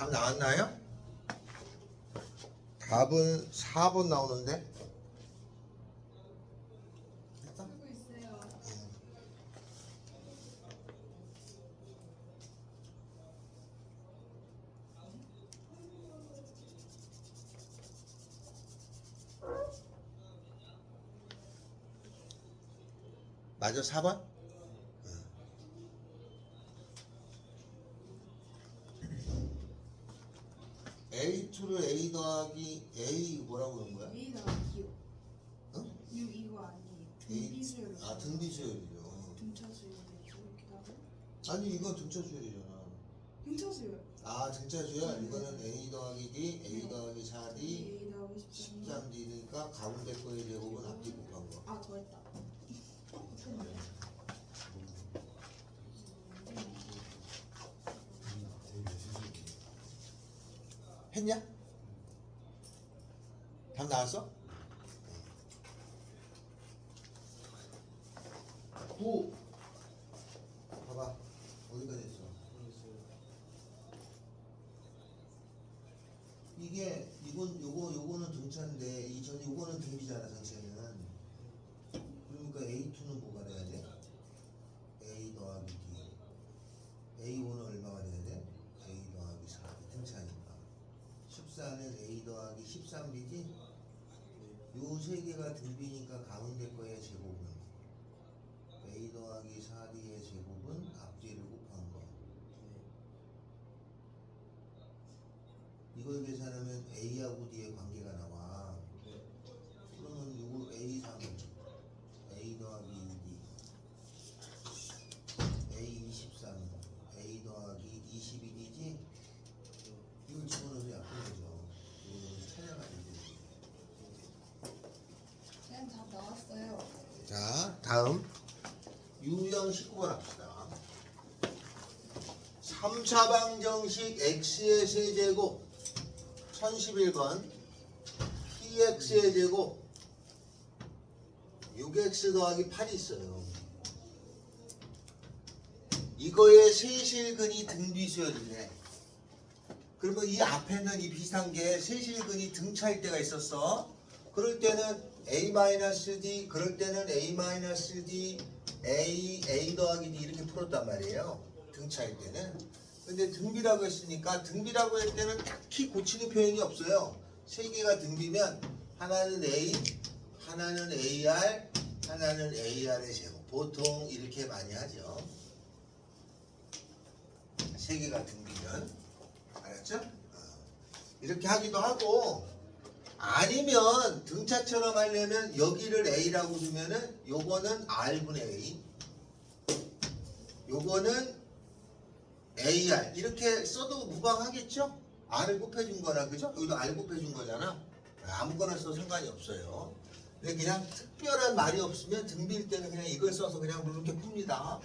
답 나왔나요? 답은 4번 나오는데. 됐어? 하고 있어요. 맞아, 4번? A2를 A 더하기 A 뭐라고 그런 거야? A 나왔기요. 응? 이거 아니에요. A- 등비수열. 아, 등비수열이죠. 등차수열 이렇게 나와요? 아니, 이건 등차수열이잖아. 등차수열. 아, 등차수열? 이거는 A 더하기 D, A 더하기 4D, A 나오고 13. 13D니까 가운데 거의 제곱은 앞뒤 곱한 거. 아 더했다. 했냐? 답 나왔어? 9. 봐봐. 어디까지 했어? 이게 요거는 등차인데 요거는 등비잖아 전체는. 그러니까 A2는 뭐가 돼야 돼? A 더하기 D. A5는 얼마가 돼야 돼? A 더하기 4D 등차니까. 14는 A 더하기 13B지? 요 세 개가 등비니까 가운데 거의 제곱은 A 더하기 4D의 제곱은 앞뒤를 곱한 거. 이걸 계산하면 A하고 D의 관계가 나와. 그러면 요거 A3은 A 더하기 2D, A23은 A 더하기 22D지? 이걸 집어넣어서 약분해줘. 이거 찾아가지고. 그냥 답 나왔어요. 자, 다음 유형 19번 합시다. 3차 방정식 x의 세제곱 1011번 px의 제곱 6x 더하기 8이 있어요. 이거의 세실근이 등비수열이네. 그러면 이 앞에는 이 비슷한 게 세실근이 등차일 때가 있었어. 그럴 때는 A-D, 그럴 때는 A-D, A 더하기 D 이렇게 풀었단 말이에요. 등차일 때는. 근데 등비라고 했으니까 등비라고 할 때는 딱히 고치는 표현이 없어요. 세 개가 등비면 하나는 A, 하나는 AR, 하나는 AR의 제곱. 보통 이렇게 많이 하죠. 세 개가 등비면. 알았죠? 이렇게 하기도 하고, 아니면 등차처럼 하려면 여기를 A라고 두면은 요거는 R분의 A, 요거는 AR 이렇게 써도 무방하겠죠? R을 곱해준 거라, 그죠? 여기도 R 곱해준 거잖아. 아무거나 써도 상관이 없어요. 근데 그냥 특별한 말이 없으면 등비일 때는 그냥 이걸 써서 그냥 이렇게 풉니다.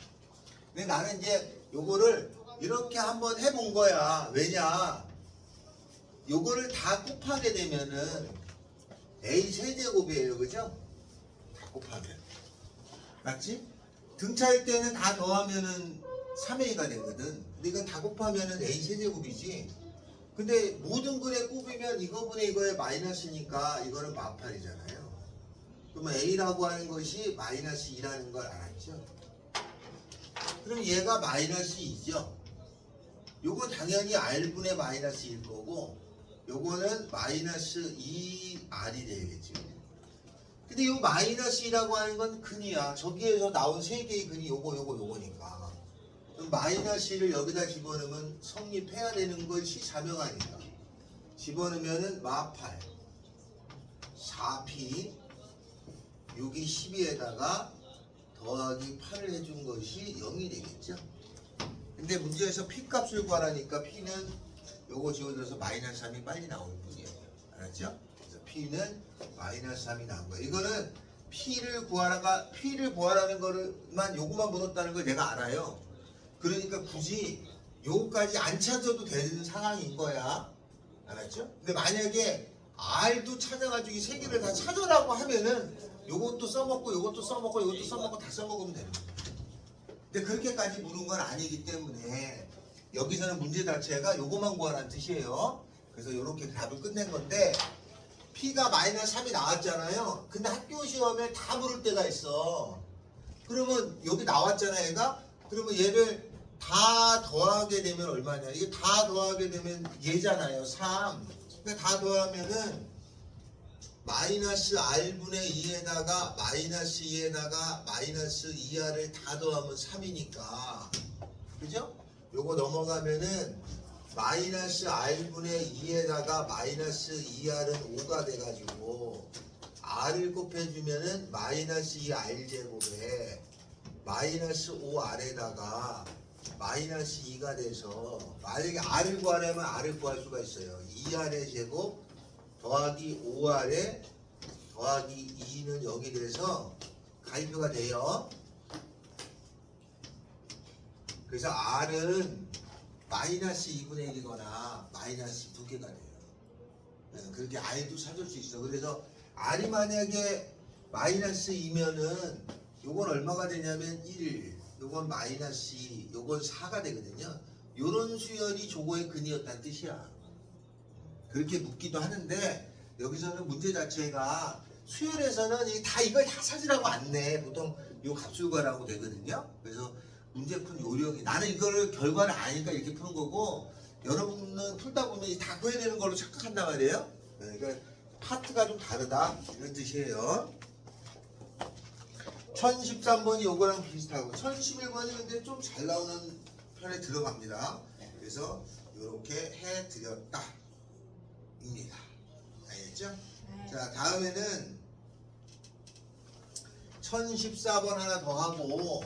근데 나는 이제 요거를 이렇게 한번 해본 거야. 왜냐? 요거를 다 곱하게 되면은 A 세제곱이에요. 그죠? 다 곱하면. 맞지? 등차일 때는 다 더하면은 3A가 되거든. 근데 이건 다 곱하면은 A 세제곱이지. 근데 모든 근에 곱이면 이거분의 이거의 마이너스니까 이거는 마팔이잖아요. 그러면 A라고 하는 것이 마이너스 2라는 걸 알았죠? 그럼 얘가 마이너스 2죠? 요거 당연히 R분의 마이너스 1 거고, 요거는 마이너스 2R이 되겠지. 근데 요 마이너스 2라고 하는 건 근이야. 저기에서 나온 세 개의 근이 요거니까. 그럼 마이너스 1을 여기다 집어넣으면 성립해야 되는 것이 자명하니까. 집어넣으면은 마8, 4P, 6이 12에다가 더하기 8을 해준 것이 0이 되겠죠. 근데 문제에서 P 값을 구하라니까 P는 요거 지워져서 마이너스 3이 빨리 나올 뿐이에요. 알았죠? 그래서 P는 마이너스 3이 나온 거예요. 이거는 P를 구하라는 거를만 요것만 물었다는 걸 내가 알아요. 그러니까 굳이 요거까지 안 찾아도 되는 상황인 거야. 알았죠? 근데 만약에 R도 찾아가지고 이 세 개를 다 찾으라고 하면은 요것도 써먹고 요것도 써먹고 요것도 써먹고 다 써먹으면 되는 거야. 근데 그렇게까지 물은 건 아니기 때문에 여기서는 문제 자체가 요거만 구하라는 뜻이에요. 그래서 이렇게 답을 끝낸 건데 P가 마이너스 3이 나왔잖아요. 근데 학교 시험에 다 물을 때가 있어. 그러면 여기 나왔잖아 얘가. 그러면 얘를 다 더하게 되면 얼마냐. 이게 다 더하게 되면 얘잖아요. 3. 그러니까 다 더하면은 마이너스 R분의 2에다가 마이너스 2에다가 마이너스 2R을 다 더하면 3이니까. 그죠? 요거 넘어가면은 마이너스 R분의 2에다가 마이너스 2R은 5가 돼가지고 R을 곱해주면은 마이너스 2R제곱에 마이너스 5R에다가 마이너스 2가 돼서 만약에 R을 구하려면 R을 구할 수가 있어요. 2R의 제곱 더하기 5R에 더하기 2는 여기 돼서 가입표가 돼요. 그래서 R은 마이너스 2분의 1이거나 마이너스 2개가 돼요. 그렇게 R도 찾을 수 있어. 그래서 R이 만약에 마이너스 2면은 요건 얼마가 되냐면 1, 요건 마이너스 2, 요건 4가 되거든요. 요런 수열이 조거의 근이었다는 뜻이야. 그렇게 묻기도 하는데 여기서는 문제 자체가 수열에서는 다 이걸 다 찾으라고 안 내. 보통 요 값을 구하라고 되거든요. 그래서 문제 푼 요령이 나는 이거를 결과를 아니까 이렇게 푸는 거고 여러분은 풀다 보면 다 구해야 되는 걸로 착각한단 말이에요. 그러니까 파트가 좀 다르다 이런 뜻이에요. 1013번이 요거랑 비슷하고 1011번이 근데 좀 잘 나오는 편에 들어갑니다. 그래서 이렇게 해드렸다 입니다. 알겠죠? 네. 자 다음에는 1014번 하나 더 하고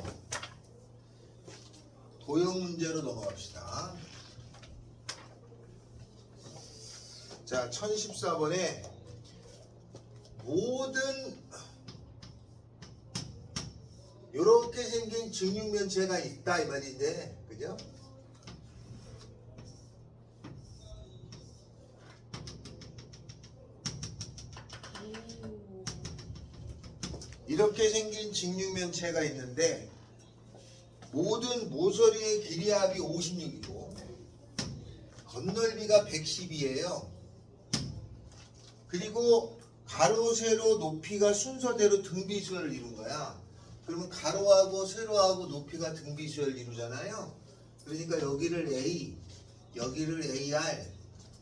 도형 문제로 넘어갑시다. 자 1014번에 모든 이렇게 생긴 증육면체가 있다 이 말인데 그죠? 이렇게 생긴 직육면체가 있는데 모든 모서리의 길이합이 56이고 겉넓이가 110이에요. 그리고 가로 세로 높이가 순서대로 등비수열을 이룬 거야. 그러면 가로하고 세로하고 높이가 등비수열을 이루잖아요. 그러니까 여기를 A, 여기를 AR,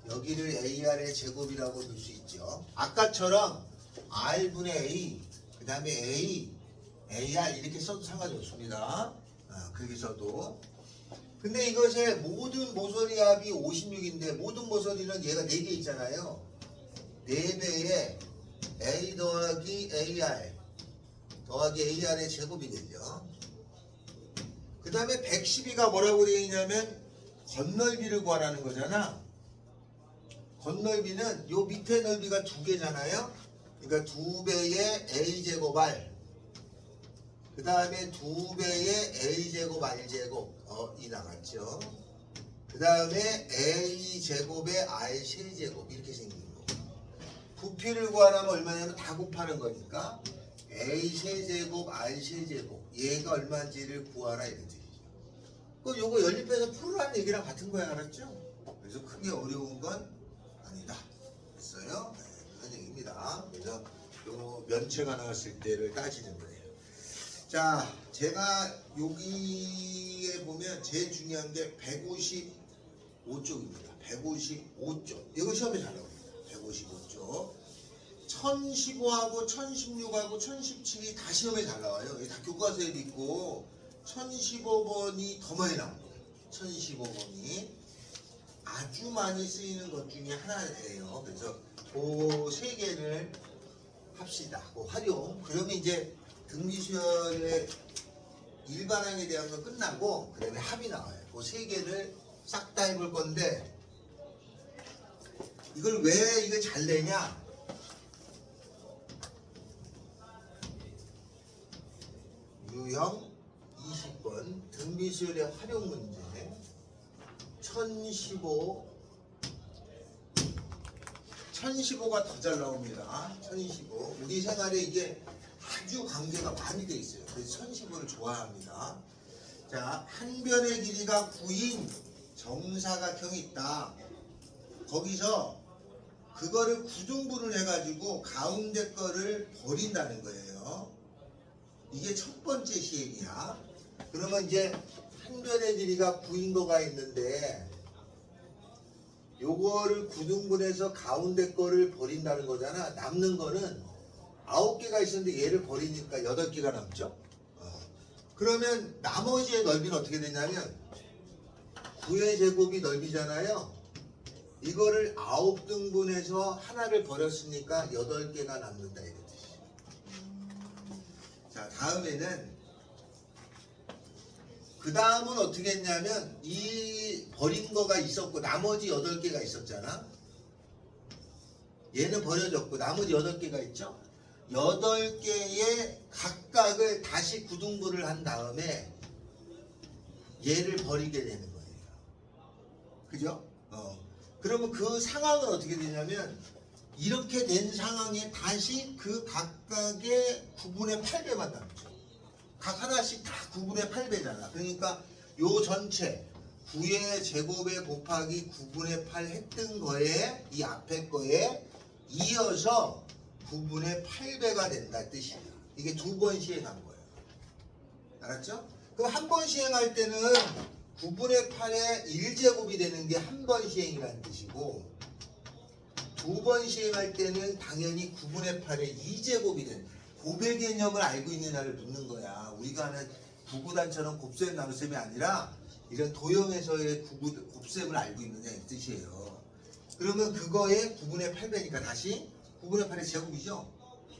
여기를 AR의 제곱이라고 볼 수 있죠. 아까처럼 R분의 A, 그 다음에 A, AR 이렇게 써도 상관이 없습니다. 그렇게 써도. 근데 이것의 모든 모서리 합이 56인데 모든 모서리는 얘가 4개 있잖아요. 4배에 A 더하기 AR 더하기 AR의 제곱이 되죠. 그 다음에 112가 뭐라고 되어 있냐면 겉넓이를 구하라는 거잖아. 겉넓이는 요 밑에 넓이가 2개잖아요. 그러니까 2배의 A제곱 R 그 다음에 2배의 A제곱 R제곱 이 나갔죠. 그 다음에 A제곱의 R세제곱 이렇게 생긴 거. 부피를 구하려면 얼마냐면 다 곱하는 거니까 A세제곱 R세제곱 얘가 얼마인지를 구하라 이런 뜻이죠. 그럼 요거 연립해서 풀으라는 얘기랑 같은 거야. 알았죠? 그래서 크게 어려운 건 아니다 됐어요? 네, 그런 얘기입니다. 그래서 요 면체가 나왔을 때를 따지는 거예요. 자, 제가 여기에 보면 제일 중요한 게 155쪽입니다. 155쪽. 이거 시험에 잘 나옵니다. 155쪽. 1015하고 1016하고 1017이 다 시험에 잘 나와요. 이게 다 교과서에도 있고 1015번이 더 많이 나옵니다. 1015번이 아주 많이 쓰이는 것 중에 하나예요. 그래서 그 세 개를 합시다. 그 활용. 그러면 이제 등비수열의 일반항에 대한 건 끝나고 그 다음에 합이 나와요. 그 세 개를 싹 다 해볼 건데 이걸 왜 이거 잘 내냐? 유형 20번 등비수열의 활용 문제 1015가 더 잘 나옵니다. 1015 우리 생활에 이게 아주 관계가 많이 돼 있어요. 그래서 1015를 좋아합니다. 자, 한 변의 길이가 9인 정사각형이 있다. 거기서 그거를 구등분을 해가지고 가운데 거를 버린다는 거예요. 이게 첫 번째 시행이야. 그러면 이제 한 변의 길이가 9인거가 있는데 요거를 구등분해서 가운데 거를 버린다는 거잖아. 남는 거는 9개가 있었는데 얘를 버리니까 8개가 남죠. 그러면 나머지의 넓이는 어떻게 되냐면 9의 제곱이 넓이잖아요. 이거를 9등분해서 하나를 버렸으니까 8개가 남는다 이런 뜻이에요. 자, 다음에는 그 다음은 어떻게 했냐면 이 버린 거가 있었고 나머지 8개가 있었잖아. 얘는 버려졌고 나머지 8개가 있죠. 8개의 각각을 다시 구등분을 한 다음에 얘를 버리게 되는 거예요. 그죠? 그러면 그 상황은 어떻게 되냐면 이렇게 된 상황에 다시 그 각각의 9분의 8배만 남죠. 각 하나씩 다 9분의 8배잖아. 그러니까 요 전체 9의 제곱에 곱하기 9분의 8 했던 거에 이 앞에 거에 이어서 9분의 8배가 된다 뜻이야. 이게 두 번 시행한 거예요. 알았죠? 그럼 한 번 시행할 때는 9분의 8의 1제곱이 되는 게 한 번 시행이라는 뜻이고 두 번 시행할 때는 당연히 9분의 8의 2제곱이 되는 곱의 개념을 알고 있느냐를 묻는 거야. 우리가 하는 구구단처럼 곱셈 나눗셈이 아니라 이런 도형에서의 곱셈을 알고 있느냐 이 뜻이에요. 그러면 그거에 9분의 8배니까 다시 9분의 8의 제곱이죠.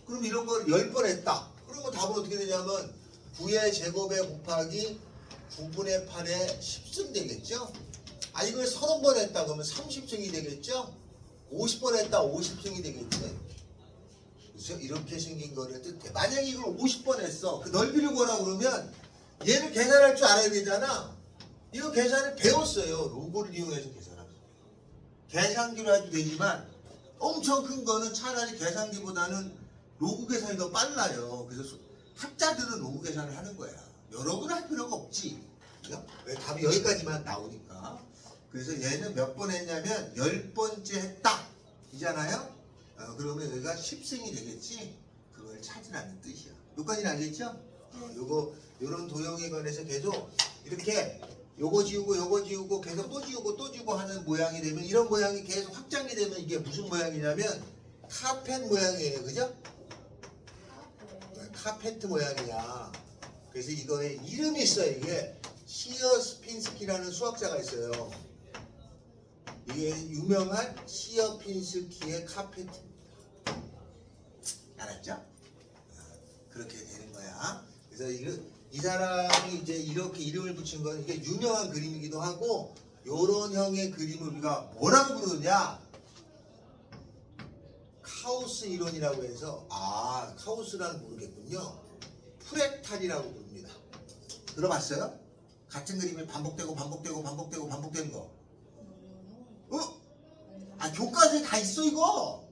그럼 이런 걸 10번 했다. 그러면 답은 어떻게 되냐면 9의 제곱에 곱하기 9분의 8의 10승 되겠죠? 아, 이걸 30번 했다 그러면 30승이 되겠죠? 50번 했다 50승이 되겠지? 그래서 이렇게 생긴 거를 뜻해. 만약에 이걸 50번 했어. 그 넓이를 구하라 그러면 얘를 계산할 줄 알아야 되잖아. 이거 계산을 배웠어요. 로고를 이용해서 계산하죠. 계산기로 해도 되지만 엄청 큰 거는 차라리 계산기보다는 로그 계산이 더 빨라요. 그래서 학자들은 로그 계산을 하는 거야. 여러 번 할 필요가 없지. 왜 답이 여기까지만 나오니까. 그래서 얘는 몇 번 했냐면 10번째 했다 이잖아요. 그러면 여기가 10승이 되겠지. 그걸 찾으라는 뜻이야. 여기까지는 알겠죠? 요런 도형에 관해서 계속 이렇게 요거 지우고 계속 또 지우고 하는 모양이 되면 이런 모양이 계속 확장이 되면 이게 무슨 모양이냐면 카펫 모양이에요. 그죠? 카페트 모양이야. 그래서 이거에 이름이 있어요. 이게 시어핀스키라는 수학자가 있어요. 이게 유명한 시어핀스키의 카페트입니다. 알았죠? 그렇게 되는 거야. 그래서 이 사람이 이제 이렇게 이름을 붙인 건 이게 유명한 그림이기도 하고 요런 형의 그림을 우리가 뭐라고 부르느냐? 카오스 이론이라고 해서 카오스라는 모르겠군요. 프랙탈이라고 부릅니다. 들어봤어요? 같은 그림이 반복되는 거. 교과서에 다 있어 이거.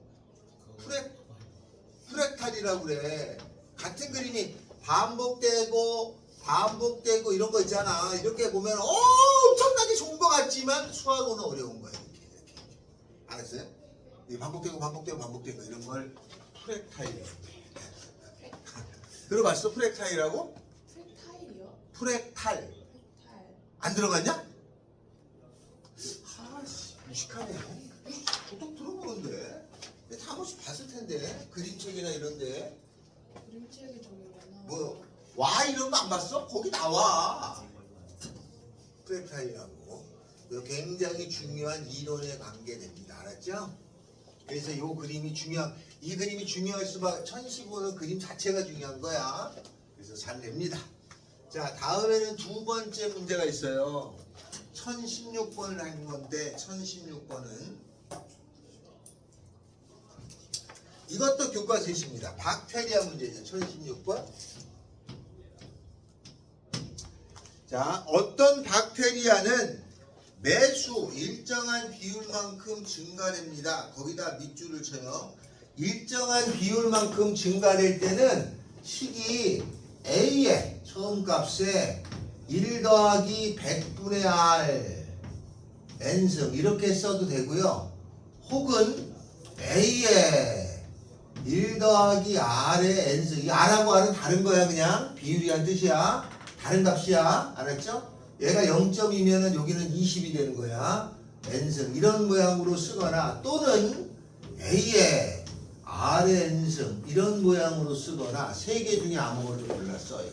프랙탈이라고 그래. 같은 그림이 반복되고 이런 거 있잖아. 이렇게 보면 엄청나게 좋은 거 같지만 수학으로는 어려운 거야. 이렇게. 알았어요? 반복되고 이런 걸 프랙타일이라고 해. 들어봤어? 프랙타일이라고? 프랙타일이요? 프랙탈. 안 들어봤냐? 무식하네. 보통 들어보는데. 다 한 번씩 봤을 텐데. 그림책이나 이런데. 그림책에 저기 왜 나와? 뭐 와 이런 거 안 봤어? 거기 나와. 프랙탈이라고. 굉장히 중요한 이론에 관계됩니다. 알았죠? 그래서 이 그림이 중요할 수밖에. 천식오는 그림 자체가 중요한 거야. 그래서 잘 냅니다. 자, 다음에는 두 번째 문제가 있어요. 1016번을 한 건데 1016번은 이것도 교과서입니다. 박테리아 문제죠. 1016번. 자, 어떤 박테리아는 매수 일정한 비율만큼 증가됩니다. 거기다 밑줄을 쳐요. 일정한 비율만큼 증가될 때는 식이 A의 처음 값에 1 더하기 100분의 R n승 이렇게 써도 되고요. 혹은 a의 1 더하기 r의 n승. 이 r하고 r은 다른 거야. 그냥 비율이란 뜻이야. 다른 값이야. 알았죠? 얘가 0.2면은 여기는 20이 되는 거야. n승 이런 모양으로 쓰거나 또는 a의 r의 n승 이런 모양으로 쓰거나 세 개 중에 아무거나 골라 써요.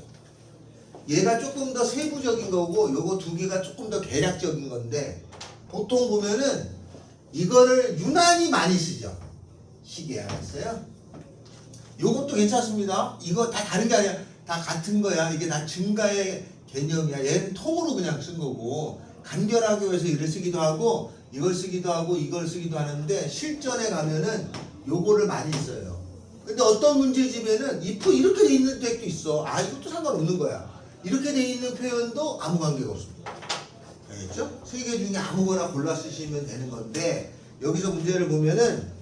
얘가 조금 더 세부적인 거고 요거 두 개가 조금 더 개략적인 건데 보통 보면은 이거를 유난히 많이 쓰죠. 시계 알았어요? 요것도 괜찮습니다. 이거 다 다른 게 아니야. 다 같은 거야. 이게 다 증가의 개념이야. 얘는 통으로 그냥 쓴 거고 간결하게 해서 이걸 쓰기도 하고 이걸 쓰기도 하고 이걸 쓰기도 하는데 실전에 가면은 요거를 많이 써요. 근데 어떤 문제집에는 if 이렇게 돼 있는 text도 있어. 아 이것도 상관없는 거야. 이렇게 돼 있는 표현도 아무 관계가 없습니다. 알겠죠? 세 개 중에 아무거나 골라 쓰시면 되는 건데 여기서 문제를 보면은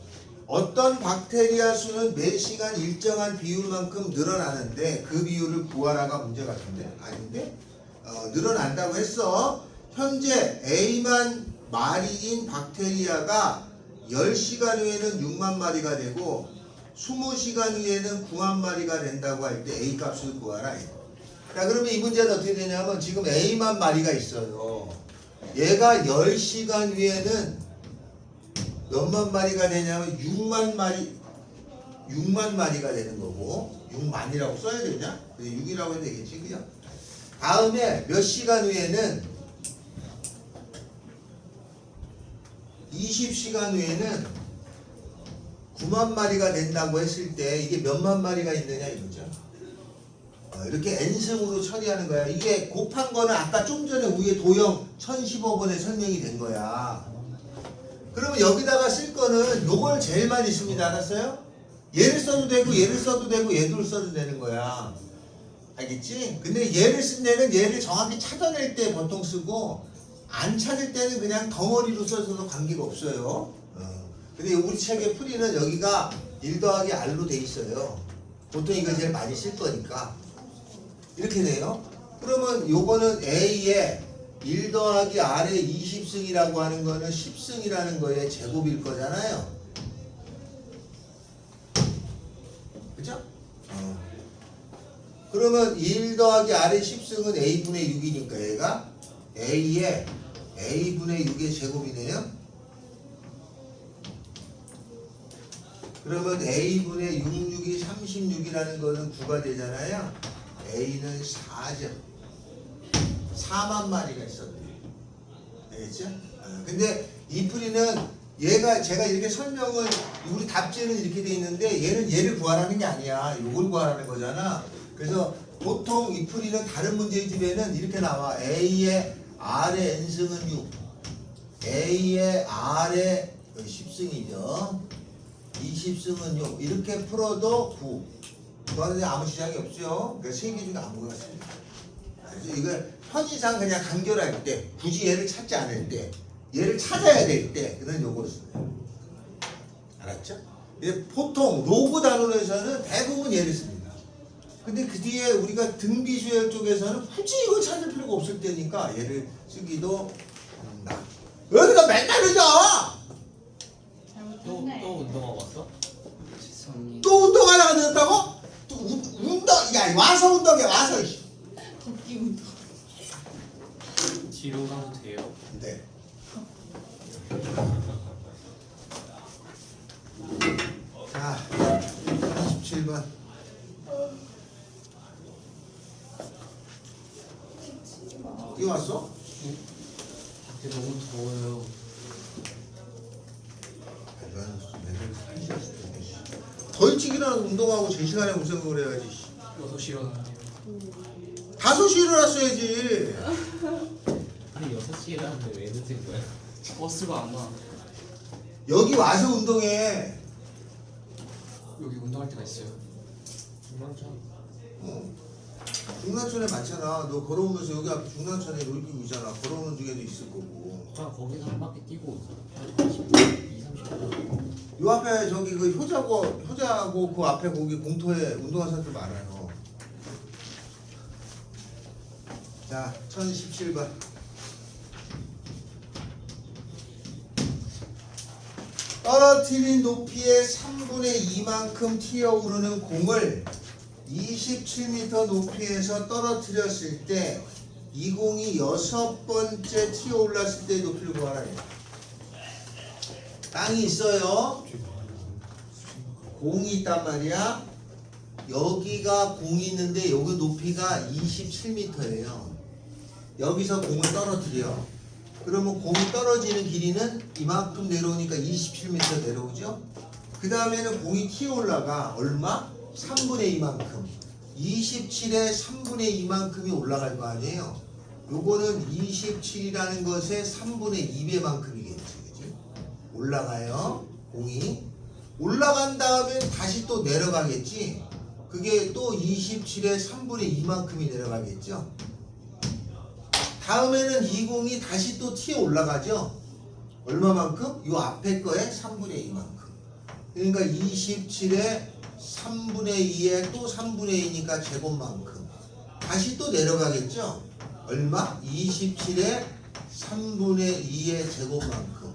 어떤 박테리아 수는 매 시간 일정한 비율만큼 늘어나는데 그 비율을 구하라가 문제 같은데 아닌데 늘어난다고 했어. 현재 A만 마리인 박테리아가 10시간 후에는 6만 마리가 되고 20시간 후에는 9만 마리가 된다고 할 때 A 값을 구하라. 자 그러면 이 문제는 어떻게 되냐면 지금 A만 마리가 있어요. 얘가 10시간 후에는 몇만 마리가 되냐면 6만 마리가 되는 거고 6만이라고 써야 되냐? 6이라고 해도 되겠지 그죠? 다음에 몇 시간 후에는 20시간 후에는 9만 마리가 된다고 했을 때 이게 몇만 마리가 있느냐 이거죠. 이렇게 n승으로 처리하는 거야. 이게 곱한 거는 아까 좀 전에 위에 도형 1015번에 설명이 된 거야. 그러면 여기다가 쓸 거는 요걸 제일 많이 씁니다. 알았어요? 얘를 써도 되고 얘를 써도 되고 얘를 써도 되는 거야. 알겠지? 근데 얘를 쓴 데는 얘를 정확히 찾아낼 때 보통 쓰고 안 찾을 때는 그냥 덩어리로 써서도 관계가 없어요. 근데 우리 책의 풀이는 여기가 1 더하기 r로 돼 있어요. 보통 이걸 제일 많이 쓸 거니까 이렇게 돼요. 그러면 요거는 A의 1 더하기 r의 20승이라고 하는 거는 10승이라는 거의 제곱일 거잖아요. 그죠? 그러면 1 더하기 r의 10승은 a분의 6이니까 얘가 a의 a분의 6의 제곱이네요. 그러면 a분의 66이 36이라는 거는 9가 되잖아요. a는 4죠. 4만 마리가 있었대요. 알겠죠? 근데 이 풀이는 얘가 제가 이렇게 설명을 우리 답지는 이렇게 돼 있는데 얘는 얘를 구하라는 게 아니야. 이걸 구하라는 거잖아. 그래서 보통 이 풀이는 다른 문제집에는 이렇게 나와. A의 R의 n승은 6 A의 R의 10승이죠 20승은 6 이렇게 풀어도 9 그거는 아무 지장이 없죠. 그러니까 세 개 중에 아무거나 씁니다. 그래서 이걸 편의상 그냥 간결할 때 굳이 얘를 찾지 않을 때 얘를 찾아야 될 때 그는 요거를 써요. 알았죠? 보통 로그 단원에서는 대부분 얘를 씁니다. 근데 그 뒤에 우리가 등비수열 쪽에서는 굳이 이걸 찾을 필요가 없을 때니까 얘를 쓰기도 한다. 여기가 맨날 늦어! 잘못했네. 또 운동하고 왔어? 또 운동하다가 늦었다고? 또 운동, 야 와서 운동해 와서. 걷기 운동. 뒤로 가도 돼요? 네. 자, 37번. 어디 왔어? 밖에 너무 더워요. 더 일찍 일어나서 운동하고 제 시간에 무슨 걸 해야지. 6시 일어나요. 5시에 일어났어야지. 아니 6시 일어났는데 왜 늦은 거야? 버스가 안 와. 여기 와서 운동해. 여기 운동할 때가 있어요. 중랑천. 중랑천에 많잖아. 너 걸어오면서 여기 앞에 중랑천에 놀기구 있잖아. 걸어오는 중에도 있을 거고. 아 거기서 한 바퀴 뛰고 20-30분. 요 앞에 저기 그 효자고 그 앞에 거기 공터에 운동하는 사람들 많아요. 자, 1017번. 떨어뜨린 높이의 3분의 2만큼 튀어오르는 공을 27m 높이에서 떨어뜨렸을 때 이 공이 6번째 튀어올랐을 때의 높이를 구하라. 땅이 있어요. 공이 있단 말이야. 여기가 공이 있는데 여기 높이가 27m예요. 여기서 공을 떨어뜨려. 그러면 공이 떨어지는 길이는 이만큼 내려오니까 27m 내려오죠. 그 다음에는 공이 튀어올라가 얼마? 3분의 2만큼. 27에 3분의 2만큼이 올라갈 거 아니에요. 요거는 27이라는 것의 3분의 2배만큼이겠지. 그치? 올라가요. 공이. 올라간 다음에 다시 또 내려가겠지. 그게 또 27에 3분의 2만큼이 내려가겠죠. 다음에는 이 공이 다시 또 튀어 올라가죠. 얼마만큼? 요 앞에 거에 3분의 2만큼. 그러니까 27에 3분의 2에 또 3분의 2니까 제곱만큼. 다시 또 내려가겠죠. 얼마? 27에 3분의 2의 제곱만큼.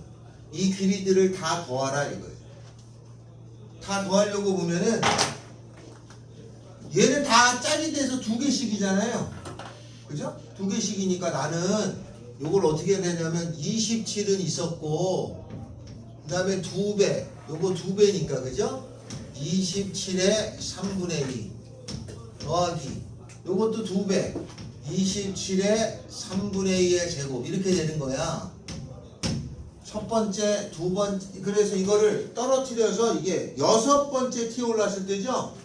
이 길이들을 다 더하라 이거예요. 다 더하려고 보면은 얘는 다 짝이 돼서 2개씩이잖아요. 그죠? 2개씩이니까 나는 요걸 어떻게 해야 되냐면 27은 있었고 그 다음에 2배 요거 2배니까 그죠? 27에 3분의 2 더하기 요것도 2배 27에 3분의 2의 제곱 이렇게 되는 거야. 첫 번째, 두 번째. 그래서 이거를 떨어뜨려서 이게 6번째 튀어 올랐을 때죠.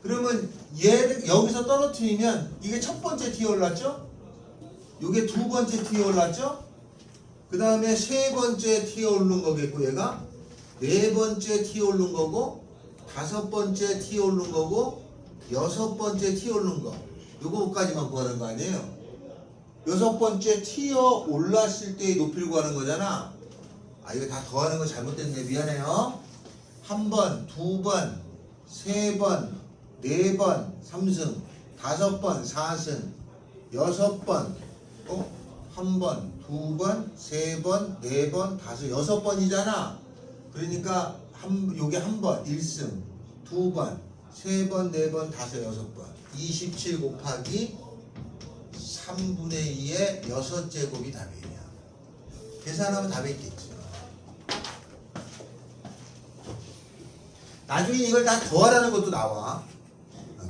그러면 얘를 여기서 떨어뜨리면 이게 첫 번째 튀어 올랐죠. 이게 두 번째 튀어 올랐죠. 그 다음에 세 번째 튀어 오른 거겠고 얘가 네 번째 튀어 오른 거고 다섯 번째 튀어 오른 거고 여섯 번째 튀어 오른 거. 요거까지만 구하는 거 아니에요. 여섯 번째 튀어 올랐을 때의 높이를 구하는 거잖아. 아 이거 다 더하는 거 잘못됐네. 미안해요. 한 번, 두 번, 세 번, 네 번, 3승, 다섯 번, 4승, 여섯 번, 한 번, 두 번, 세 번, 네 번, 다섯, 여섯 번이잖아. 그러니까 요게 한 번, 1승, 두 번, 세 번, 네 번, 다섯, 여섯 번. 27 곱하기 3분의 2의 6제곱이 답이에요. 계산하면 답이 있겠죠. 나중에 이걸 다 더하라는 것도 나와.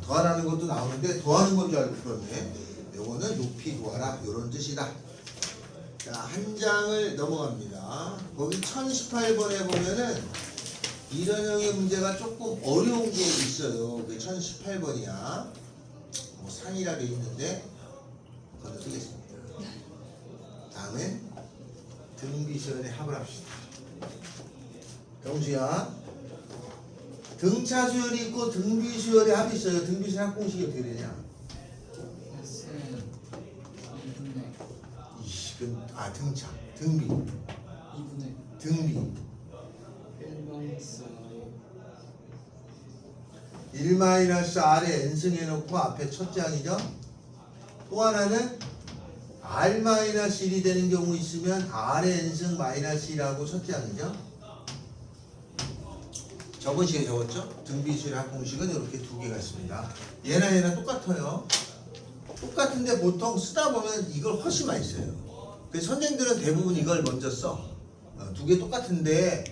더하라는 것도 나오는데 더하는 건 줄 알고 그러네. 요거는 높이 구하라 요런 뜻이다. 자, 한 장을 넘어갑니다. 거기 1018번에 보면은 이런 형의 문제가 조금 어려운 게 있어요. 그게 1018번이야. 뭐 상이라 돼 있는데 건너뛰겠습니다. 다음에 등비시연에 합을 합시다. 경수야, 등차수열이 있고 등비수열의 합이 있어요. 등비수열 합공식이 어떻게 되냐? S는 2분의 등차, 등비, 2분의 등비 1-R에 n승 해놓고 앞에 첫 장이죠. 또 하나는 R-1이 되는 경우 있으면 R의 n승 -1하고 첫 장이죠. 저번 시간에 적었죠? 등비수열 합공식은 이렇게 두 개가 있습니다. 얘나 똑같아요. 똑같은데 보통 쓰다 보면 이걸 훨씬 많이 써요. 그래서 선생들은 대부분 이걸 먼저 써. 두 개 똑같은데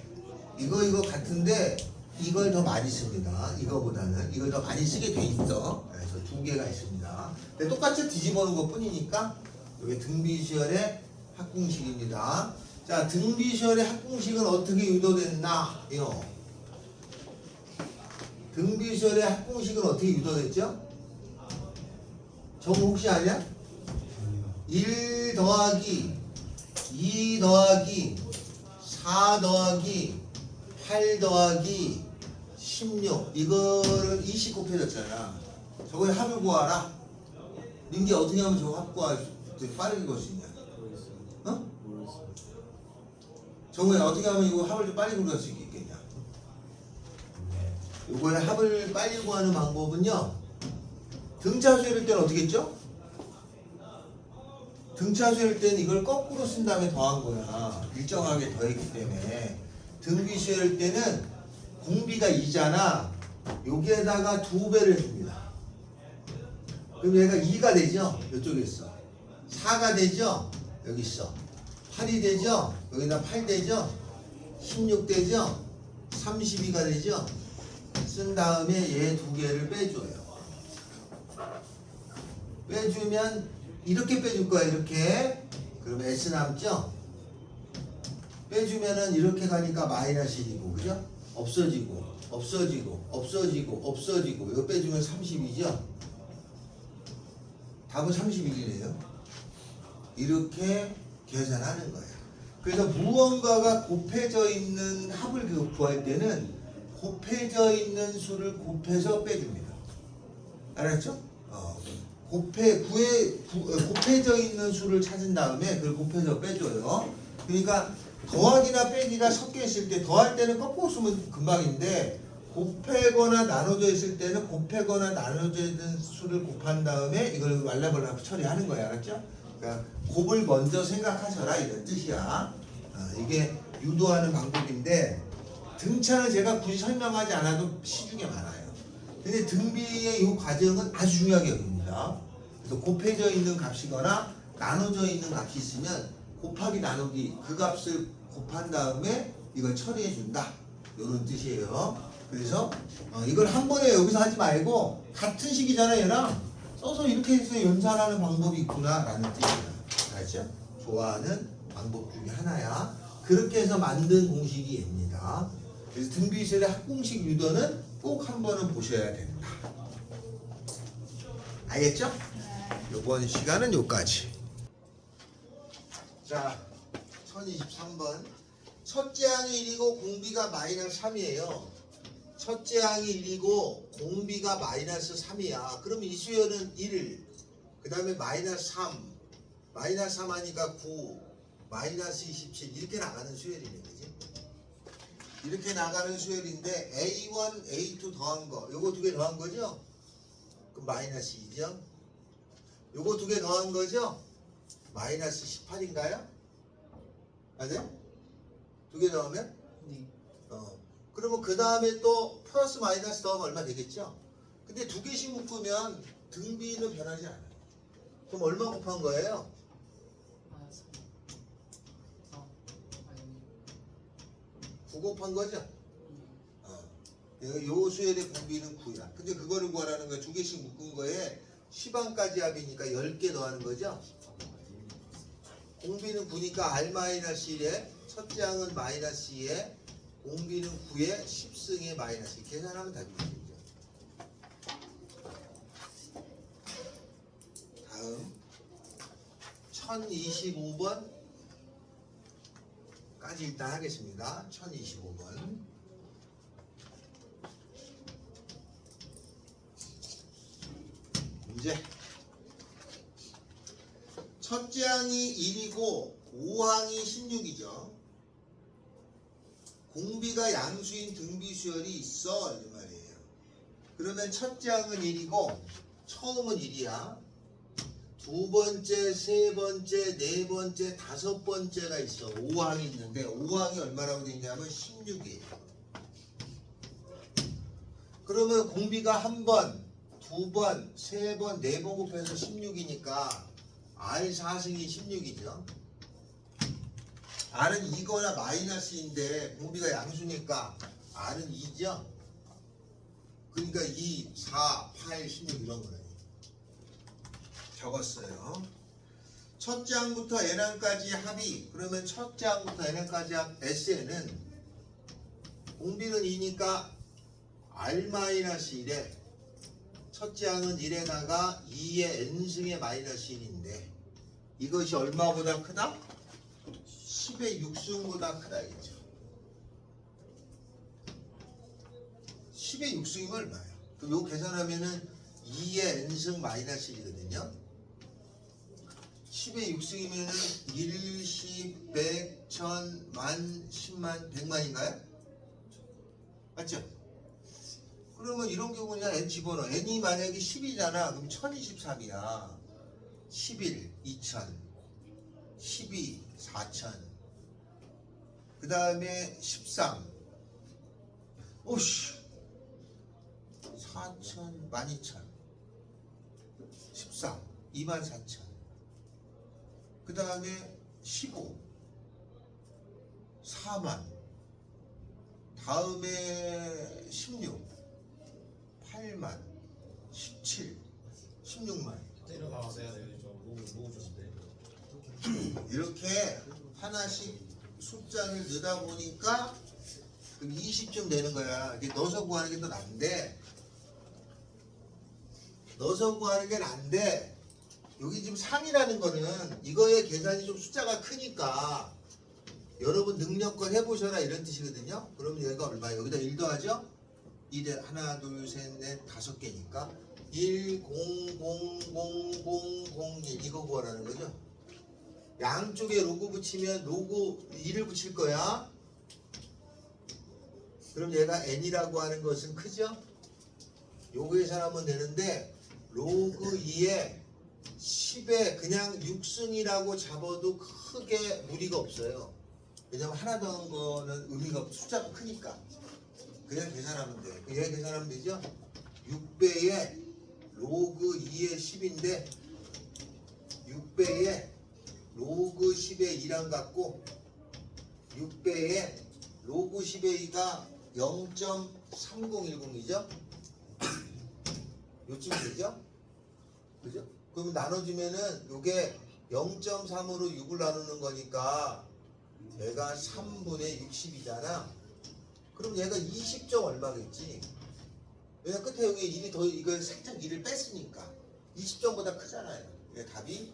이거 같은데 이걸 더 많이 씁니다. 이거보다는 이걸 더 많이 쓰게 돼 있어. 그래서 두 개가 있습니다. 근데 똑같이 뒤집어 놓은 것 뿐이니까 이게 등비수열의 합공식입니다. 자, 등비수열의 합공식은 어떻게 유도됐나요? 등비수열의 합공식은 어떻게 유도됐죠? 정우 혹시 아냐? 1 더하기 2 더하기 4 더하기 8 더하기 16 이거를 20 곱해졌잖아. 저거의 합을 구하라. 민기 어떻게 하면 저거 합 구할 수 빠르게 구할 수 있냐? 어? 정우야 어떻게 하면 이거 합을 좀 빨리 구할 수 있겠냐? 이거의 합을 빨리 구하는 방법은요. 등차수열일 때는 어떻게 했죠? 등차수열일 때는 이걸 거꾸로 쓴 다음에 더한 거야. 일정하게 더했기 때문에 등비 수열일 때는 공비가 2잖아. 여기에다가 2배를 해줍니다. 그럼 얘가 2가 되죠? 이쪽에 있어. 4가 되죠? 여기 있어. 8이 되죠? 여기다 8 되죠? 16 되죠? 32가 되죠? 쓴 다음에 얘 2개를 빼줘요. 빼주면 이렇게 빼줄 거야. 이렇게. 그럼 S 남죠? 빼주면은 이렇게 가니까 마이너스 1이고, 그죠? 없어지고, 없어지고, 없어지고, 없어지고. 이거 빼주면 30이죠? 답은 31이네요. 이렇게 계산하는 거예요. 그래서 무언가가 곱해져 있는 합을 구할 때는 곱해져 있는 수를 곱해서 빼줍니다. 알았죠? 곱해져 있는 수를 찾은 다음에 그걸 곱해서 빼줘요. 그러니까 더하기나 빼기가 섞여 있을 때 더할 때는 꺾고 쓰면 금방인데 곱하거나 나눠져 있을 때는 곱하거나 나눠져 있는 수를 곱한 다음에 이걸 말라벌라 처리하는 거야. 알았죠? 그러니까 곱을 먼저 생각하셔라 이런 뜻이야. 이게 유도하는 방법인데 등차는 제가 굳이 설명하지 않아도 시중에 많아요. 근데 등비의 이 과정은 아주 중요하게 여깁니다. 그래서 곱해져 있는 값이거나 나눠져 있는 값이 있으면 곱하기 나누기 그 값을 곱한 다음에 이걸 처리해 준다. 이런 뜻이에요. 그래서 이걸 한 번에 여기서 하지 말고 같은 식이잖아 얘랑 써서 이렇게 해서 연산하는 방법이 있구나 라는 뜻이에요. 알죠? 좋아하는 방법 중에 하나야. 그렇게 해서 만든 공식이 얘입니다. 그래서 등비수열의 합공식 유도는 꼭 한 번은 보셔야 된다. 알겠죠? 이번 시간은 여기까지. 자, 1023번. 첫째 항이 1이고 공비가 마이너스 3이에요. 첫째 항이 1이고 공비가 마이너스 3이야. 그럼 이 수열은 1, 그 다음에 마이너스 3, 마이너스 3 하니까 9, 마이너스 27 이렇게 나가는 수열이네. 그지? 이렇게 나가는 수열인데 A1, A2 더한 거 요거 2개 더한 거죠? 그럼 마이너스 2죠? 요거 2개 더한 거죠? 마이너스 18인가요? 맞아요? 2개 더하면? 네. 그러면 그 다음에 또 플러스 마이너스 더하면 얼마 되겠죠? 근데 2개씩 묶으면 등비는 변하지 않아요. 그럼 얼마 곱한 거예요? 아, 3. 아니. 9 곱한 거죠? 요 수열의 공비는 9야. 근데 그거를 구하라는 거야. 2개씩 묶은 거에 10항까지 합이니까 10개 더하는 거죠? 공비는 9니까 R-1에 첫째 항은 마이너스 2에 공비는 9에 10승에 마이너스 2 계산하면 답이 되죠. 다음 1025번까지 일단 하겠습니다. 1025번 문제. 첫째 항이 1이고 5항이 16이죠. 공비가 양수인 등비수열이 있어 이 말이에요. 그러면 첫째 항은 1이고 처음은 1이야. 두 번째, 세 번째, 네 번째, 다섯 번째가 있어. 5항이 있는데 5항이 얼마라고 되어 있냐면 16이에요. 그러면 공비가 한 번, 두 번, 세 번, 네 번 곱해서 16이니까 R 4승이 16이죠. R은 2거나 마이너스인데 공비가 양수니까 R은 2죠. 그러니까 2, 4, 8, 16 이런 거예요. 적었어요. 첫째 항부터 n항까지 합이 그러면 첫째 항부터 n항까지 합 S에는 공비는 2니까 R-1에 첫째 항은 1에다가 2의 n승의 마이너스 1인데 이것이 얼마보다 크다? 10의 6승보다 크다겠죠. 10의 6승이면 얼마예요? 그럼 이거 계산하면은 2의 n승 마이너스 1이거든요. 10의 6승이면은 1, 10, 100, 1000, 만, 10만, 100만인가요? 맞죠? 그러면 이런 경우는 n 집어넣어. n이 만약에 10이잖아. 그럼 1023이야. 11, 2000, 12, 4000, 그 다음에 13. 오씨. 4천, 12,000. 14. 24,000. 그 다음에 15. 4만. 다음에 16. 8만. 17. 16만. 내려가서 해야 되죠. 너무 좋은데. 이렇게 하나씩 숫자를 넣다 보니까 그럼 20쯤 되는 거야. 이게 넣어서 구하는 게 더 난데, 넣어서 구하는 게 난데, 여기 지금 3이라는 거는 이거의 계산이 좀 숫자가 크니까 여러분 능력껏 해보셔라 이런 뜻이거든요. 그러면 얘가 얼마? 여기다 1 더하죠? 1에 하나, 둘, 셋, 넷, 5개니까 1, 0, 0, 0, 0, 0, 1 이거 구하라는 거죠. 양쪽에 로그 붙이면 로그 2를 붙일 거야. 그럼 얘가 n이라고 하는 것은 크죠? 요거 계산하면 되는데 로그 2에 10에 그냥 6승이라고 잡아도 크게 무리가 없어요. 왜냐면 하나 더한 거는 의미가 없고 숫자가 크니까 그냥 계산하면 돼. 얘 계산하면 되죠? 6배에 로그 2의 10인데 6배에 로그 10의 2랑 같고 6배에 로그 10의 2가 0.3010이죠? 요쯤 되죠? 그죠? 그럼 나눠주면은 요게 0.3으로 6을 나누는 거니까 얘가 3분의 60이잖아. 그럼 얘가 20점 얼마겠지? 왜냐 끝에 여기 1이 더 이걸 살짝 1을 뺐으니까 20점보다 크잖아요. 이게 답이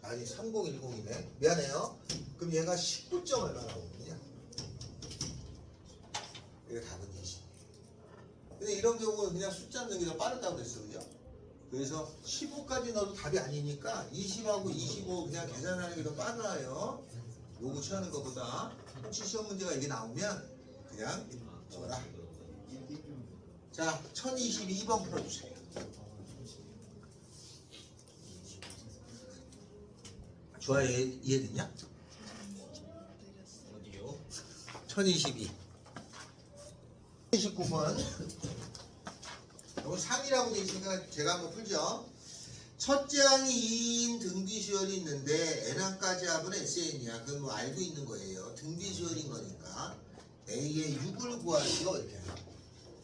아니 3010이네. 미안해요. 그럼 얘가 19점 얼마 나오느냐? 이게 답은 20. 근데 이런 경우는 그냥 숫자 넣는 게 더 빠르다고 그랬어, 그죠? 그래서 15까지 넣어도 답이 아니니까 20하고 25 그냥 계산하는 게 더 빨라요. 요거 취하는 것보다. 혹시 시험 문제가 이게 나오면 그냥 줘라. 자, 1022번 풀어주세요. 좋아요, 이해됐냐? 어디요? 1022. 29번. 이거 3이라고 돼 있으니까 제가 한번 풀죠. 첫째 항이 2인 등비수열이 있는데 n항까지 합은 SN이야. 그건 뭐 알고 있는 거예요. 등비수열인 거니까 A의 6을 구하시오 이렇게.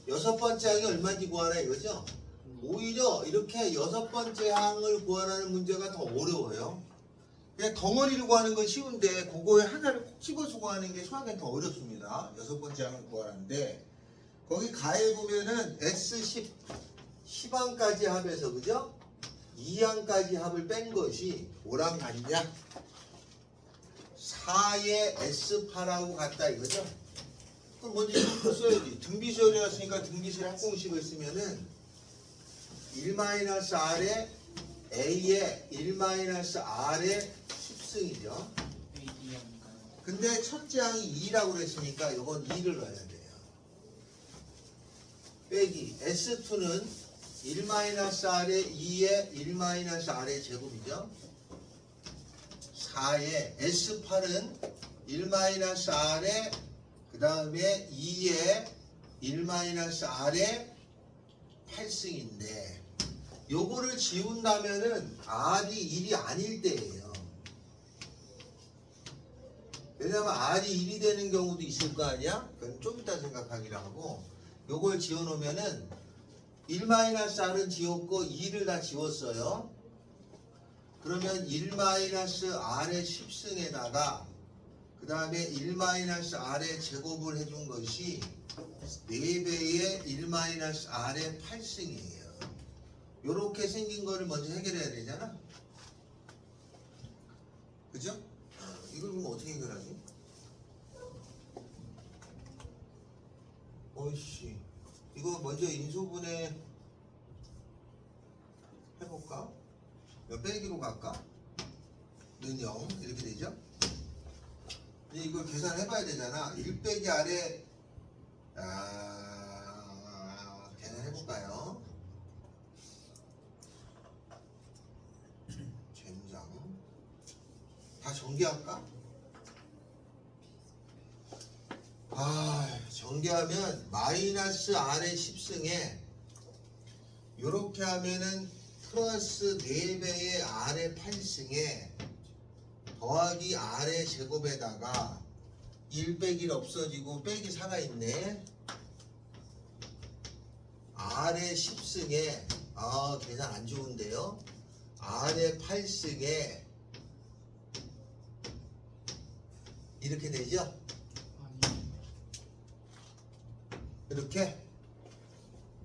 여섯 번째 항이 얼마인지 구하라 이거죠. 오히려 이렇게 여섯 번째 항을 구하라는 문제가 더 어려워요. 그냥 덩어리를 구하는 건 쉬운데 그거에 하나를 콕 집어서 구하는 게 수학엔 더 어렵습니다. 여섯 번째 항을 구하라는데 거기 가에 보면은 S10 10항까지 합해서 그죠? 2항까지 합을 뺀 것이 뭐랑 같냐? 4의 S8하고 같다 이거죠? 그럼 먼저 이거 써야지. 등비수열이었으니까 등비수열 합공식을 쓰면은 1-R에 A의 1-R의 10승이죠. 근데 첫째 항이 2라고 그랬으니까 이건 2를 넣어야 돼요. 빼기 S2는 1-R의 2의 1-R의 제곱이죠. 4의 S8은 1-R의 그 다음에 2의 1-R의 8승인데 요거를 지운다면은 R이 1이 아닐 때예요. 왜냐면 R이 1이 되는 경우도 있을 거 아니야? 그건 좀 이따 생각하기로 하고 요걸 지워놓으면은 1-R은 지웠고 2를 다 지웠어요. 그러면 1-R의 10승에다가 그 다음에 1-R의 제곱을 해준 것이 4배의 1-R의 8승이에요. 요렇게 생긴 거를 먼저 해결해야 되잖아. 그죠? 이걸 그럼 어떻게 해결하지? 어이씨 이거 먼저 인수분해 해볼까? 빼기로 갈까? 는 0 이렇게 되죠? 이제 이걸 계산해봐야 되잖아. 1 빼기 아래 계산해볼까요? 젠장 다 전개할까? 전개하면 마이너스 R의 10승에 요렇게 하면은 플러스 4배의 R의 8승에 더하기 R의 제곱에다가 1 빼기 1 없어지고 빼기 4가 있네. R의 10승에 계산 안 좋은데요. R의 8승에 이렇게 되죠? 아니. 이렇게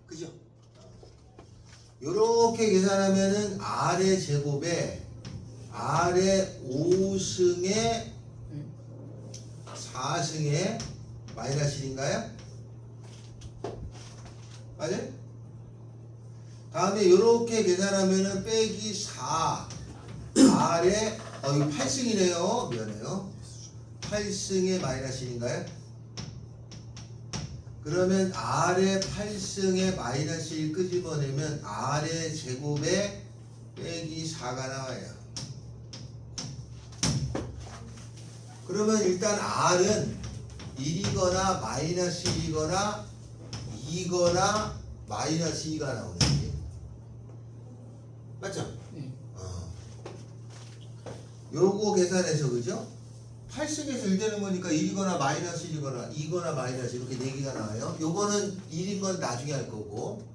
그죠? 요렇게 계산하면은 R의 제곱에 R의 5승에 네. 4승에 마이너스 1인가요? 맞아요? 다음에 요렇게 계산하면은 빼기 4 R의 이거 8승이네요. 미안해요. 8승에 마이너스 1인가요? 그러면 R의 8승에 마이너스 1 끄집어내면 R의 제곱에 빼기 4가 나와요. 그러면 일단 R은 1이거나 마이너스 1이거나 2거나 마이너스 2가 나오는 게 맞죠? 네. 요거 계산해서 그죠? 8승에서 1 되는 거니까 1이거나 마이너스 1이거나 2거나 마이너스 이렇게 4개가 나와요. 요거는 1인 건 나중에 할 거고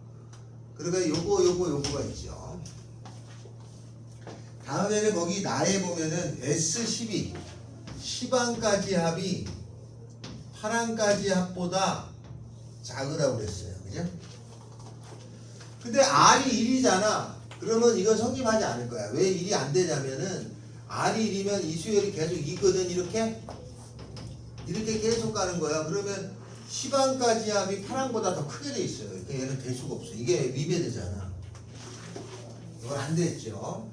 그러니까 요거가 있죠. 다음에는 거기 나에 보면은 S12 10항까지 합이 8항까지 합보다 작으라고 그랬어요. 그죠? 근데 R이 1이잖아. 그러면 이건 성립하지 않을 거야. 왜 1이 안 되냐면은 R이 1이면 이 수열이 계속 2거든. 이렇게 계속 가는 거야. 그러면 10항까지 합이 8항보다 더 크게 돼 있어요. 그러니까 얘는 될 수가 없어. 이게 위배되잖아. 이건 안 됐죠.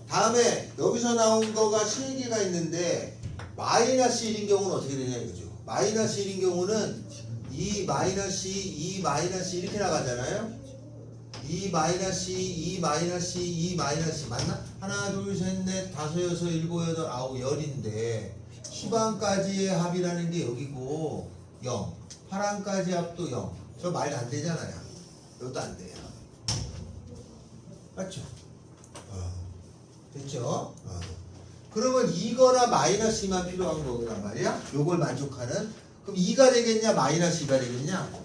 다음에 여기서 나온 거가 3개가 있는데 마이너스 1인 경우는 어떻게 되냐 이거죠. 마이너스 1인 경우는 2 마이너스 2 마이너스 이렇게 나가잖아요. 2 마이너스 2 마이너스 2 마이너스 맞나? 하나 둘 셋 넷 다섯 여섯 일곱 여덟 아홉 열인데 10항까지의 합이라는 게 여기고 0 8항까지 합도 0 저 말 안 되잖아요. 이것도 안 돼요. 맞죠? 됐죠? 그러면 2거나 마이너스 2만 필요한 거란 말이야. 요걸 만족하는. 그럼 2가 되겠냐 마이너스 2가 되겠냐?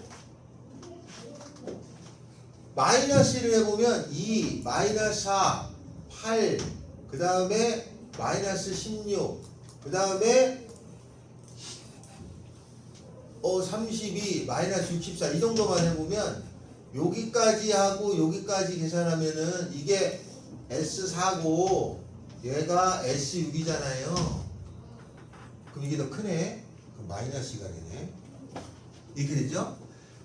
마이너스 1을 해보면 2 마이너스 4 8 그 다음에 마이너스 16 그 다음에 32 마이너스 64 이 정도만 해보면 여기까지 하고 여기까지 계산하면은 이게 S4고 얘가 S6이잖아요. 그럼 이게 더 크네. 그럼 마이너스 2가 되네. 이렇게 되죠?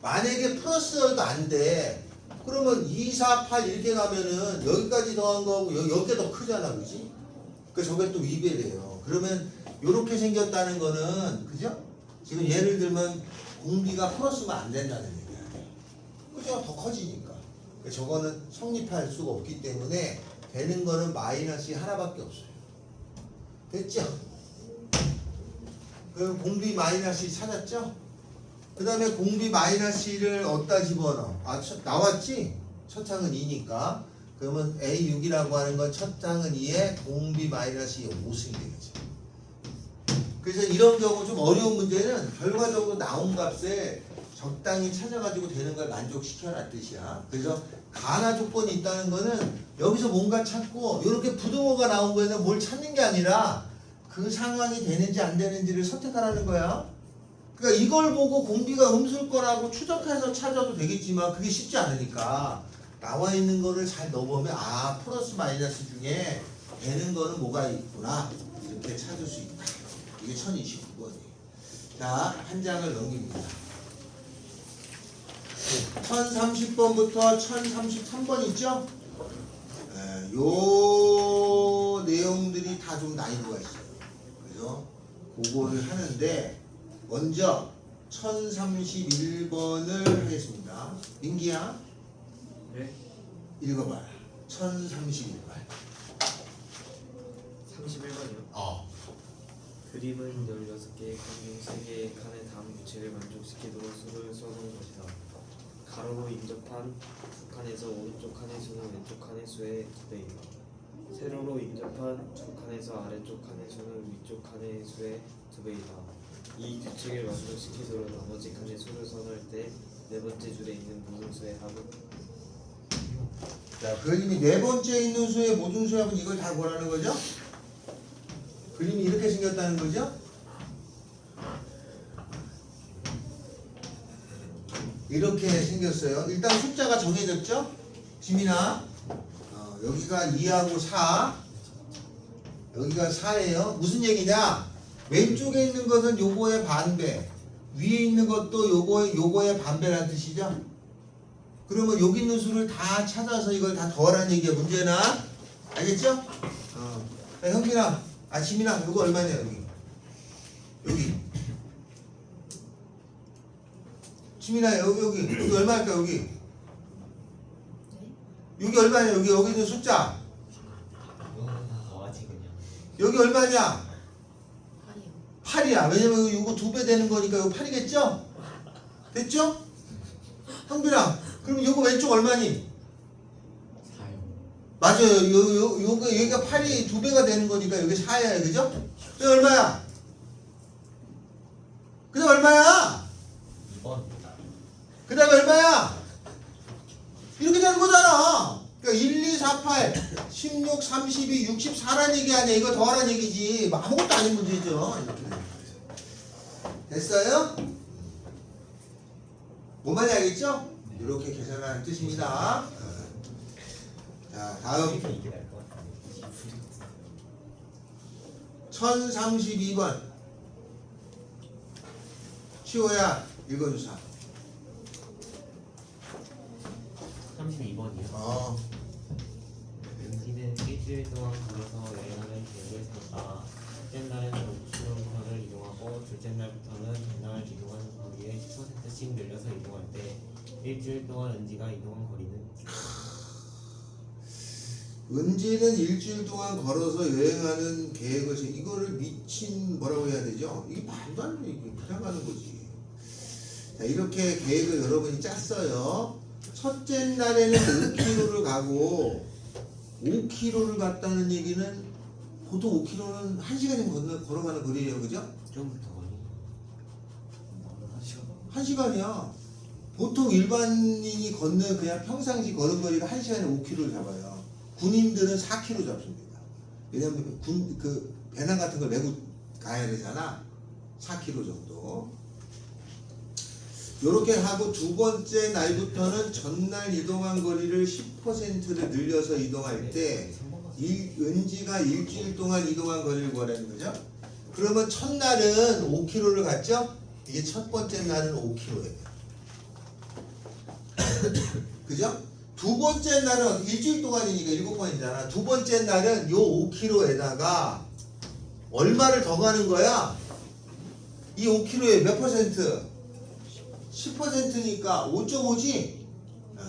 만약에 플러스여도 안 돼. 그러면 2, 4, 8 이렇게 가면은 여기까지 더한 거하고 여기가 더 크잖아. 그지? 그러니까 저게 또 위배돼요. 그러면 요렇게 생겼다는 거는 그죠? 지금 예를 들면 공비가 플러스면 안 된다는 얘기야. 그죠? 더 커지니까. 그러니까 저거는 성립할 수가 없기 때문에 되는 거는 마이너스 하나밖에 없어요. 됐죠? 그럼 공비 마이너스 찾았죠? 그 다음에 공비 마이너스 1을 어디다 집어넣어? 나왔지? 첫 항은 2니까. 그러면 A6이라고 하는 건 첫 항은 2에 공비 마이너스 2에 5승이 되겠죠. 그래서 이런 경우 좀 어려운 문제는 결과적으로 나온 값에 적당히 찾아가지고 되는 걸 만족시켜라 뜻이야. 그래서 가나 조건이 있다는 거는 여기서 뭔가 찾고 이렇게 부등호가 나온 거에는 뭘 찾는 게 아니라 그 상황이 되는지 안 되는지를 선택하라는 거야. 그러니까 이걸 보고 공비가 음수일 거라고 추적해서 찾아도 되겠지만 그게 쉽지 않으니까 나와 있는 거를 잘 넣어보면 플러스 마이너스 중에 되는 거는 뭐가 있구나 이렇게 찾을 수 있다. 이게 1029번이에요. 자, 한 장을 넘깁니다. 1030번부터 1033번 있죠? 요 내용들이 다 좀 난이도가 있어요. 그래서 그거를 하는데 먼저 1031번을 하겠습니다. 민기야, 네? 읽어봐라. 1031번. 31번이요? 그림은 16개의 칸 중 3개의 칸의 다음 규칙을 만족시키도록 수를 써놓은 것이다. 가로로 인접한 두 칸에서 오른쪽 칸의 수는 왼쪽 칸의 수의 2배이다. 세로로 인접한 두 칸에서 아래쪽 칸의 수는 위쪽 칸의 수의 2배이다. 이 규칙을 만족시키도록 나머지 칸의 수를 써놓을 때 네 번째 줄에 있는 모든 수의 합은 자, 그림이 네 번째 있는 수의 모든 수의 합은 이걸 다 뭐라는 거죠? 그림이 이렇게 생겼다는 거죠? 이렇게 생겼어요. 일단 숫자가 정해졌죠? 지민아, 여기가 2하고 4, 여기가 4예요. 무슨 얘기냐? 왼쪽에 있는 것은 요거의 반배, 위에 있는 것도 요거의 반배라는 뜻이죠? 그러면 여기 있는 수를 다 찾아서 이걸 다 더하라는 얘기야, 문제나. 알겠죠? 자, 형빈아, 지민아, 요거 얼마냐, 여기. 지민아, 여기 얼마일까, 여기? 여기 얼마냐, 여기 있는 숫자. 더하지 그냥. 여기 얼마냐? 8이야. 왜냐면 이거 2배 되는 거니까 이거 8이겠죠? 됐죠? 형빈아, 그럼 이거 왼쪽 얼마니? 4요. 맞아요. 여기가 8이 2배가 되는 거니까 여기 4야, 그죠? 여기 얼마야? 그 다음 얼마야? 2번. 그 다음에 얼마야? 이렇게 되는 거잖아. 그러니까 1, 2, 4, 8, 16, 32, 64란 얘기 아니야. 이거 더하란 얘기지. 뭐 아무것도 아닌 문제죠. 이렇게. 됐어요? 뭔 말인지 알겠죠? 이렇게 계산하는 뜻입니다. 자, 다음 이게 나을 것 같아. 1032번. 치호야, 읽어주사. 32번이요. 은지는 일주일 동안 걸어서 여행하는 계획을 세웠다. 첫째 날에는 5km를 이동하고 둘째 날부터는 전날 이동한 거리에 10%씩 늘려서 이동할 때 일주일 동안 은지가 이동한 거리는 은지는 일주일 동안 걸어서 여행하는 계획을 이거를 미친 뭐라고 해야 되죠? 이게 말도 안 돼. 이게 그냥 가는 거지. 자, 이렇게 계획을 여러분이 짰어요. 첫째 날에는 5km를 가고 5km를 갔다는 얘기는 보통 5km는 1시간이면 걸어가는 거리예요. 그죠? 좀 더 걸리. 1시간이야. 보통 일반인이 걷는 그냥 평상시 걸은 거리가 1시간에 5km를 잡아요. 군인들은 4km 잡습니다. 왜냐면 그 배낭 같은 걸 메고 가야 되잖아. 4km 정도. 요렇게 하고 두 번째 날부터는 전날 이동한 거리를 10%를 늘려서 이동할 때 은지가 일주일 동안 이동한 거리를 구하라는 거죠. 그러면 첫날은 5km를 갔죠? 이게 첫 번째 날은 5km예요. 그죠? 두 번째 날은 일주일 동안이니까 7번이잖아. 두 번째 날은 요 5km에다가 얼마를 더 가는 거야? 이 5km에 몇 퍼센트? 10%니까 5.5지?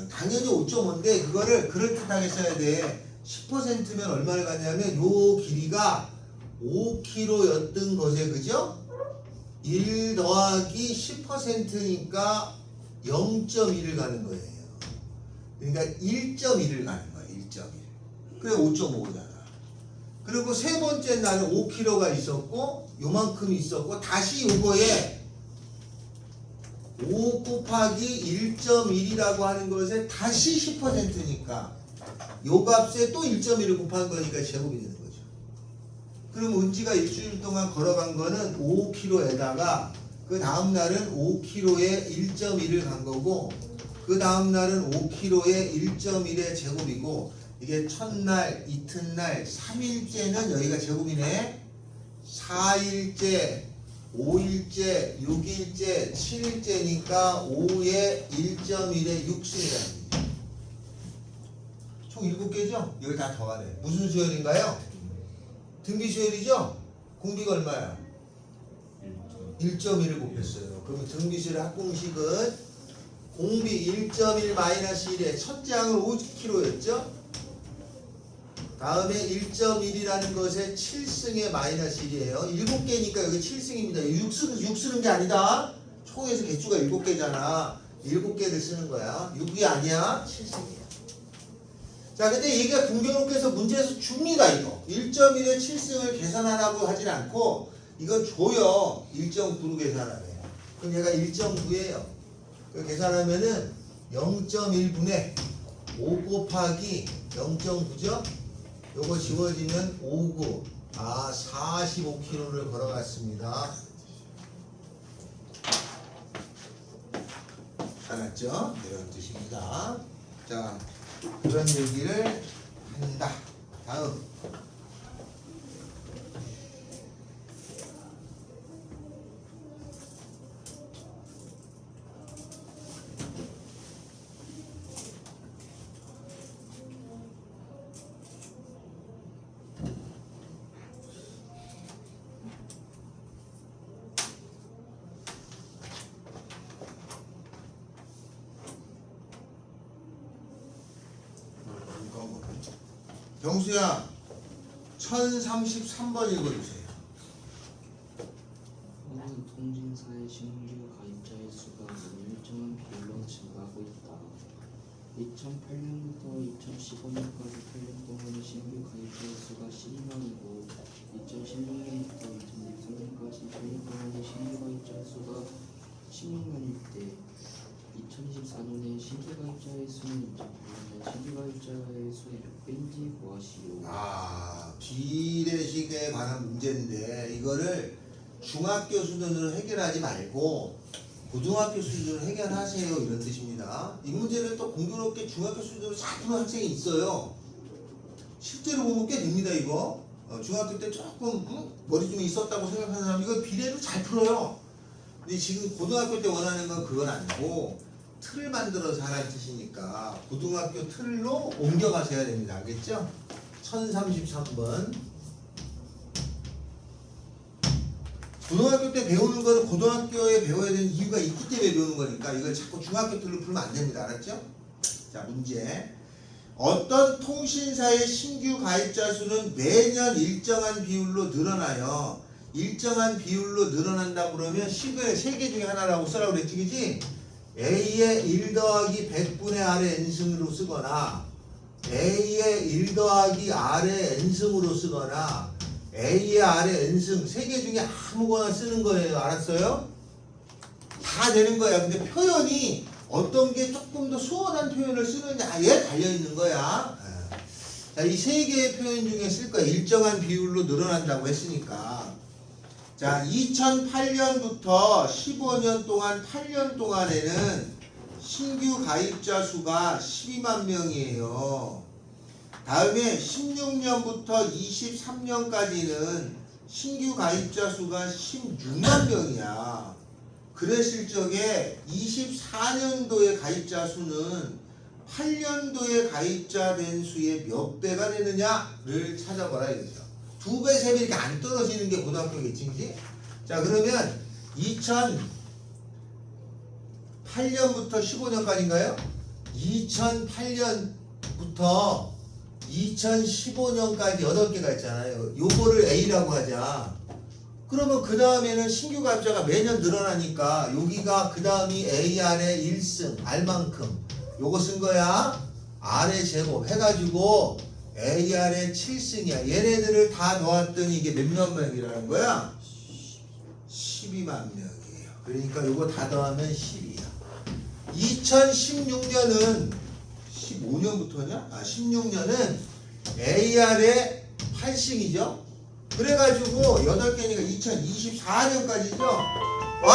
당연히 5.5인데 그거를 그럴듯하게 써야 돼. 10%면 얼마를 가냐면 요 길이가 5km였던 것에, 그죠? 1 더하기 10%니까 0.1을 가는 거예요. 그러니까 1.1을 가는 거야. 1.1. 그래 5.5잖아. 그리고 세 번째 날은 5km가 있었고 요만큼 있었고 다시 요거에 5 곱하기 1.1이라고 하는 것에 다시 10%니까 요 값에 또 1.1을 곱한 거니까 제곱이 되는 거죠. 그럼 은지가 일주일 동안 걸어간 거는 5km에다가 그 다음 날은 5km에 1.1을 간 거고 그 다음 날은 5km에 1.1의 제곱이고 이게 첫날, 이튿날, 3일째는 여기가 제곱이네. 4일째, 5일째, 6일째, 7일째니까 5에 1.1에 6승이라는 거죠. 총 7개죠? 이걸 다 더하네. 무슨 수열인가요? 등비 수열이죠? 공비가 얼마야? 1.1을 곱했어요. 그러면 등비 수열의 합공식은 공비 1.1 마이너스 1에 첫째 항은 50kg였죠? 다음에 1.1이라는 것의 7승의 마이너스 1이에요. 7개니까 여기 7승입니다. 6 쓰는 게 아니다. 총에서 개수가 7개잖아. 7개를 쓰는 거야. 6이 아니야. 7승이야. 자, 근데 얘가 공교롭게서 문제에서 줍니다, 이거. 1.1의 7승을 계산하라고 하진 않고, 이건 줘요. 1.9로 계산하면. 그럼 얘가 1.9예요. 계산하면은 0.1분의 5 곱하기 0.9죠? 요거 지워지면 59. 45km를 걸어갔습니다. 알았죠? 이런 뜻입니다. 자, 그런 얘기를 한다. 다음. 경수야, 1033번 읽어주세요. 어느 통신사의 신규 가입자의 수가 일정한 비율로 증가하고 있다. 2008년부터 2015년까지 8년 동안 신규 가입자의 수가 12만이고 2016년부터 2023년까지 8년 동안의 신규 가입자 수가 16만일 때 2024년에 신규 가입자의 수는 2008년에 신규 가입자의 수의 몇 배인지 구하시오. 비례식에 관한 문제인데 이거를 중학교 수준으로 해결하지 말고 고등학교 수준으로 해결하세요, 이런 뜻입니다. 이 문제를 또 공교롭게 중학교 수준으로 잘 푸는 학생이 있어요. 실제로 보면 꽤 됩니다, 이거. 중학교 때 조금 머리 좀 있었다고 생각하는 사람 이거 비례로 잘 풀어요. 근데 지금 고등학교 때 원하는 건 그건 아니고 틀을 만들어서 하라는 뜻이니까 고등학교 틀로 옮겨가셔야 됩니다. 알겠죠? 1033번. 고등학교 때 배우는 거는 고등학교에 배워야 되는 이유가 있기 때문에 배우는 거니까 이걸 자꾸 중학교 틀로 풀면 안 됩니다. 알았죠? 자, 문제. 어떤 통신사의 신규 가입자 수는 매년 일정한 비율로 늘어나요. 일정한 비율로 늘어난다고 그러면 식을 3개 중에 하나라고 쓰라고 그랬지, 그지? A의 1 더하기 100분의 R의 n승으로 쓰거나 A의 1 더하기 R의 n승으로 쓰거나 A의 R의 n승 3개 중에 아무거나 쓰는 거예요. 알았어요? 다 되는 거야. 근데 표현이 어떤 게 조금 더 수월한 표현을 쓰느냐에 달려있는 거야. 자, 이 3개의 표현 중에 쓸 거야. 일정한 비율로 늘어난다고 했으니까. 자, 2008년부터 15년 동안 8년 동안에는 신규 가입자 수가 12만 명이에요. 다음에 16년부터 23년까지는 신규 가입자 수가 16만 명이야. 그랬을 적에 24년도의 가입자 수는 8년도에 가입자 된 수의 몇 배가 되느냐를 찾아보라 이거죠. 2배, 3배 이렇게 안 떨어지는 게 고등학교겠지, 그지? 자, 그러면 2008년부터 15년까지인가요? 2008년부터 2015년까지 8개가 있잖아요. 요거를 A라고 하자. 그러면 그 다음에는 신규 가입자가 매년 늘어나니까 여기가 그 다음이 AR의 1승, R만큼 요거 쓴 거야. R의 제곱 해가지고 AR의 7승이야. 얘네들을 다 더했더니 이게 몇만 명이라는 거야? 12만 명이에요. 그러니까 요거 다 더하면 10이야. 2016년은 15년부터냐? 16년은 AR의 8승이죠. 그래가지고 8개니까 2024년까지죠. 와!